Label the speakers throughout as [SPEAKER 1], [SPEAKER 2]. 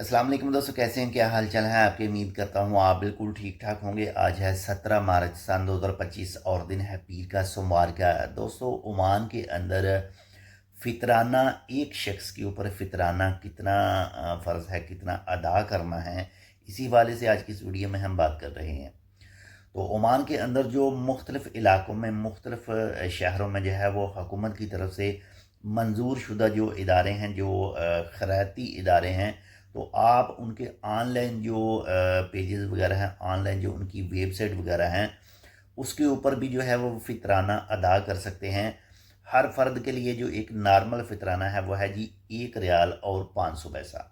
[SPEAKER 1] अस्सलाम वालेकुम दोस्तों, कैसे हैं? क्या हाल चाल है आपके? उम्मीद करता हूँ आप बिल्कुल ठीक ठाक होंगे। आज है 17 मार्च सन 2025 और दिन है पीर का, सोमवार का। दोस्तों, ओमान के अंदर फितराना, एक शख्स के ऊपर फितराना कितना फ़र्ज़ है, कितना अदा करना है, इसी वाले से आज की इस वीडियो में हम बात कर रहे हैं। तो ओमान के अंदर जो मुख्तलिफ़ इलाक़ों में, मुख्तलिफ़ शहरों में जो है वो हुकूमत की तरफ से मंजूर शुदा जो इदारे हैं, जो खैराती इदारे हैं, तो आप उनके ऑनलाइन जो पेजेस वगैरह हैं, ऑनलाइन जो उनकी वेबसाइट वगैरह हैं, उसके ऊपर भी जो है वो फितराना अदा कर सकते हैं। हर फ़र्द के लिए जो एक नॉर्मल फितराना है वो है जी 1 रियाल और 500 पैसा।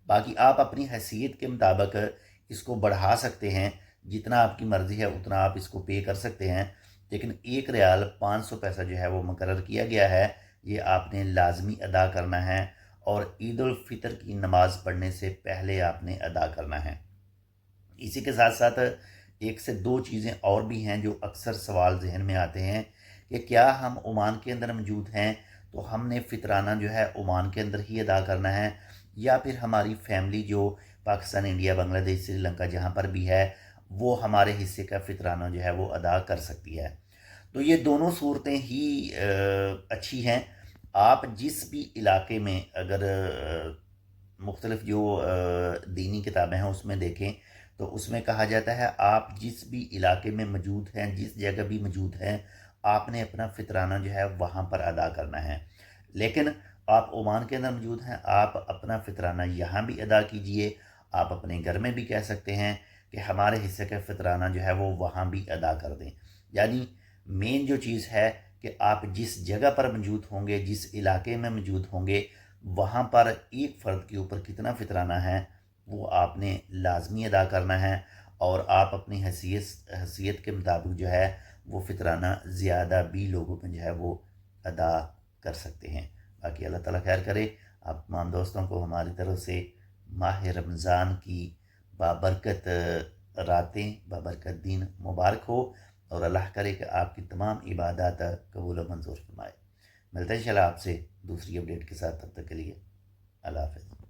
[SPEAKER 1] बाकी आप अपनी हैसियत के मुताबिक इसको बढ़ा सकते हैं, जितना आपकी मर्ज़ी है उतना आप इसको पे कर सकते हैं। लेकिन 1 रियाल 500 पैसा जो है वो मुकर्रर किया गया है, ये आपने लाजमी अदा करना है और ईद उल फितर की नमाज़ पढ़ने से पहले आपने अदा करना है। इसी के साथ साथ एक से दो चीज़ें और भी हैं जो अक्सर सवाल जहन में आते हैं कि क्या हम ओमान के अंदर मौजूद हैं तो हमने फितराना जो है ओमान के अंदर ही अदा करना है, या फिर हमारी फैमिली जो पाकिस्तान, इंडिया, बांग्लादेश, श्रीलंका जहाँ पर भी है, वो हमारे हिस्से का फितराना जो है वो अदा कर सकती है। तो ये दोनों सूरतें ही अच्छी हैं। आप जिस भी इलाके में अगर मुख्तलिफ़ जो दीनी किताबें हैं उसमें देखें, तो उसमें कहा जाता है आप जिस भी इलाके में मौजूद हैं, जिस जगह भी मौजूद हैं, आपने अपना फितराना जो है वहाँ पर अदा करना है। लेकिन आप ओमान के अंदर मौजूद हैं, आप अपना फितराना यहाँ भी अदा कीजिए। आप अपने घर में भी कह सकते हैं कि हमारे हिस्से का फितराना जो है वो वहाँ भी अदा कर दें। यानी मेन जो चीज़ है कि आप जिस जगह पर मौजूद होंगे, जिस इलाके में मौजूद होंगे, वहाँ पर एक फ़र्द के ऊपर कितना फितराना है वो आपने लाजमी अदा करना है, और आप अपनी हैसियत के मुताबिक जो है वो फितराना ज़्यादा भी लोगों में जो है वो अदा कर सकते हैं। बाकी अल्लाह ताला खैर करे। आप तमाम दोस्तों को हमारी तरफ से माह रमज़ान की बाबरकत रातें, बाबरकत दिन मुबारक हो, और अल्लाह करे कि आपकी तमाम इबादत कबूल व मंजूर फरमाए। मिलते हैं इंशाल्लाह आपसे दूसरी अपडेट के साथ, तब तक के लिए अल्लाह हाफ़िज़।